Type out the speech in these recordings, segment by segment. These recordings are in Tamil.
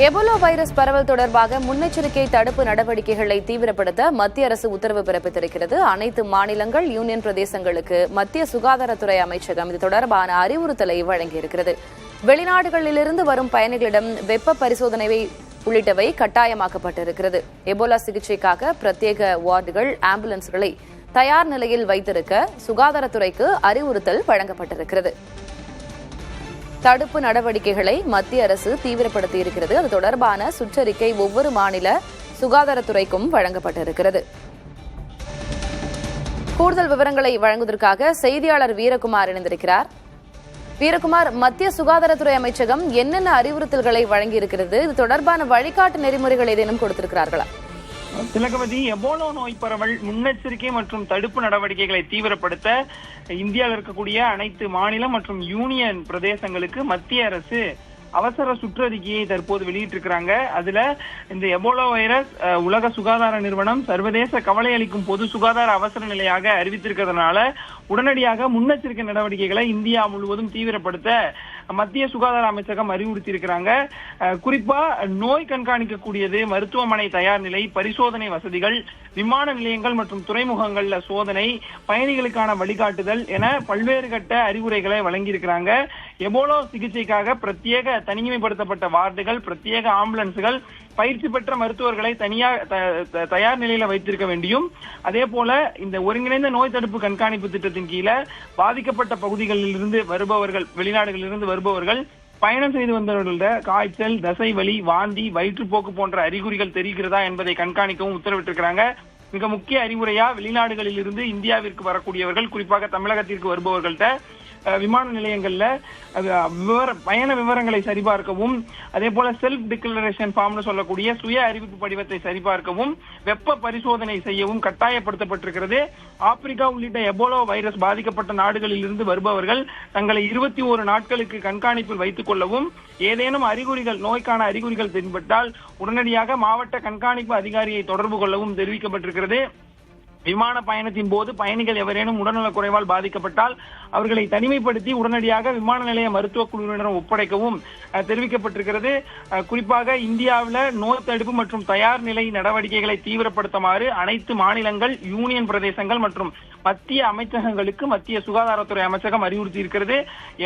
எபோலா வைரஸ் பரவல் தொடர்பாக முன்னெச்சரிக்கை தடுப்பு நடவடிக்கைகளை தீவிரப்படுத்த மத்திய அரசு உத்தரவு பிறப்பித்திருக்கிறது. அனைத்து மாநிலங்கள், யூனியன் பிரதேசங்களுக்கு மத்திய சுகாதாரத்துறை அமைச்சகம் இது தொடர்பான அறிவுறுத்தலை வழங்கியிருக்கிறது. வெளிநாடுகளிலிருந்து வரும் பயணிகளிடம் வெப்ப பரிசோதனை உள்ளிட்டவை கட்டாயமாக்கப்பட்டிருக்கிறது. எபோலா சிகிச்சைக்காக பிரத்யேக வார்டுகள், ஆம்புலன்ஸ்களை தயார் நிலையில் வைத்திருக்க சுகாதாரத்துறைக்கு அறிவுறுத்தல் வழங்கப்பட்டிருக்கிறது. தடுப்பு நடவடிக்கைகளை மத்திய அரசு தீவிரப்படுத்தியிருக்கிறது. அது தொடர்பான சுற்றறிக்கை ஒவ்வொரு மாநில சுகாதாரத்துறைக்கும் வழங்கப்பட்டிருக்கிறது. கூடுதல் விவரங்களை வழங்குவதற்காக செய்தியாளர் வீரகுமார் இணைந்திருக்கிறார். வீரகுமார், மத்திய சுகாதாரத்துறை அமைச்சகம் என்னென்ன அறிவுறுத்தல்களை வழங்கியிருக்கிறது? இது தொடர்பான வழிகாட்டு நெறிமுறைகள் ஏதேனும் கொடுத்திருக்கிறார்களா? திலகவதி, எபோலா நோய் பரவல் முன்னெச்சரிக்கை மற்றும் தடுப்பு நடவடிக்கைகளை தீவிரப்படுத்த இந்தியாவில் இருக்கக்கூடிய அனைத்து மாநிலம் மற்றும் யூனியன் பிரதேசங்களுக்கு மத்திய அரசு அவசர சுற்றறிக்கையை தற்போது வெளியிட்டிருக்கிறாங்க. அதுல இந்த எபோலா வைரஸ் உலக சுகாதார நிறுவனம் சர்வதேச கவலை அளிக்கும் பொது சுகாதார அவசர நிலையாக அறிவித்திருக்கிறதுனால உடனடியாக முன்னெச்சரிக்கை நடவடிக்கைகளை இந்தியா முழுவதும் தீவிரப்படுத்த மத்திய சுகாதார அமைச்சகம் அறிவுறுத்தி இருக்கிறாங்க. குறிப்பா நோய் கண்காணிக்கக்கூடியது, மருத்துவமனை தயார் நிலை, பரிசோதனை வசதிகள், விமான நிலையங்கள் மற்றும் துறைமுகங்கள்ல சோதனை, பயணிகளுக்கான வழிகாட்டுதல் என பல்வேறு கட்ட அறிவுரைகளை வழங்கியிருக்கிறாங்க. எபோலா சிகிச்சைக்காக பிரத்யேக தனிமைப்படுத்தப்பட்ட வார்டுகள், பிரத்யேக ஆம்புலன்ஸ்கள், பயிற்சி பெற்ற மருத்துவர்களை தயார் நிலையில வைத்திருக்க வேண்டியும், அதே போல இந்த ஒருங்கிணைந்த நோய் தடுப்பு கண்காணிப்பு திட்டத்தின் கீழே பாதிக்கப்பட்ட பகுதிகளில் இருந்து வருபவர்கள், வெளிநாடுகளில் இருந்து வருபவர்கள் பயணம் செய்து வந்தவர்கள காய்ச்சல், தசை வலி, வாந்தி, வயிற்றுப்போக்கு போன்ற அறிகுறிகள் தெரிகிறதா என்பதை கண்காணிக்கவும் உத்தரவிட்டிருக்கிறாங்க. மிக முக்கிய அறிவுரையா, வெளிநாடுகளில் இருந்து இந்தியாவிற்கு வரக்கூடியவர்கள், குறிப்பாக தமிழகத்திற்கு வருபவர்கள்ட்ட விமான நிலையங்கள்ல பயண விவரங்களை சரிபார்க்கவும், அதே போல செல்ஃப் டிக்ளரேஷன் ஃபார்ம்னு சொல்லக்கூடிய சுய அறிவிப்பு படிவத்தை சரிபார்க்கவும், வெப்ப பரிசோதனை செய்யவும் கட்டாயப்படுத்தப்பட்டிருக்கிறது. ஆப்பிரிக்கா உள்ளிட்ட எபோலா வைரஸ் பாதிக்கப்பட்ட நாடுகளில் இருந்து வருபவர்கள் தங்களை 21 நாட்களுக்கு கண்காணிப்பில் வைத்துக் கொள்ளவும், ஏதேனும் அறிகுறிகள், நோய்க்கான அறிகுறிகள் தென்பட்டால் உடனடியாக மாவட்ட கண்காணிப்பு அதிகாரியை தொடர்பு கொள்ளவும் தெரிவிக்கப்பட்டிருக்கிறது. விமான பயணத்தின் போது பயணிகள் எவரேனும் உடல்நலக் குறைவால் பாதிக்கப்பட்டால் அவர்களை தனிமைப்படுத்தி உடனடியாக விமான நிலைய மருத்துவக் குழுவினரிடம் ஒப்படைக்கவும் தெரிவிக்கப்பட்டிருக்கிறது. குறிப்பாக இந்தியாவில் நோய் தடுப்பு மற்றும் தயார் நிலை நடவடிக்கைகளை தீவிரப்படுத்துமாறு அனைத்து மாநிலங்கள், யூனியன் பிரதேசங்கள் மற்றும் மத்திய அமைச்சகங்களுக்கு மத்திய சுகாதாரத்துறை அமைச்சகம் அறிவுறுத்தி இருக்கிறது.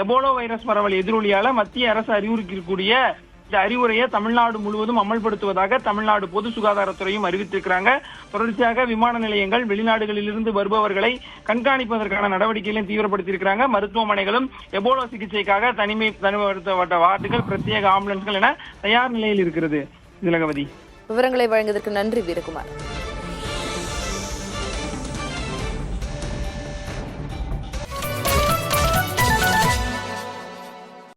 எபோலா வைரஸ் பரவல் எதிரொலியால மத்திய அரசு அறிவுறுத்தக்கூடிய இந்த அறிவுரையை தமிழ்நாடு முழுவதும் அமல்படுத்துவதாக தமிழ்நாடு பொது சுகாதாரத்துறையும் அறிவித்திருக்கிறாங்க. தொடர்ச்சியாக விமான நிலையங்கள், வெளிநாடுகளில் இருந்து வருபவர்களை கண்காணிப்பதற்கான நடவடிக்கைகளையும் தீவிரப்படுத்தியிருக்கிறாங்க. மருத்துவமனைகளும் எபோலா சிகிச்சைக்காக தனிமைப்படுத்தப்பட்ட வார்டுகள், பிரத்யேக ஆம்புலன்ஸ்கள் என தயார் நிலையில் இருக்கிறது. திலகவதி, விவரங்களை வழங்குவதற்கு நன்றி வீரகுமார்.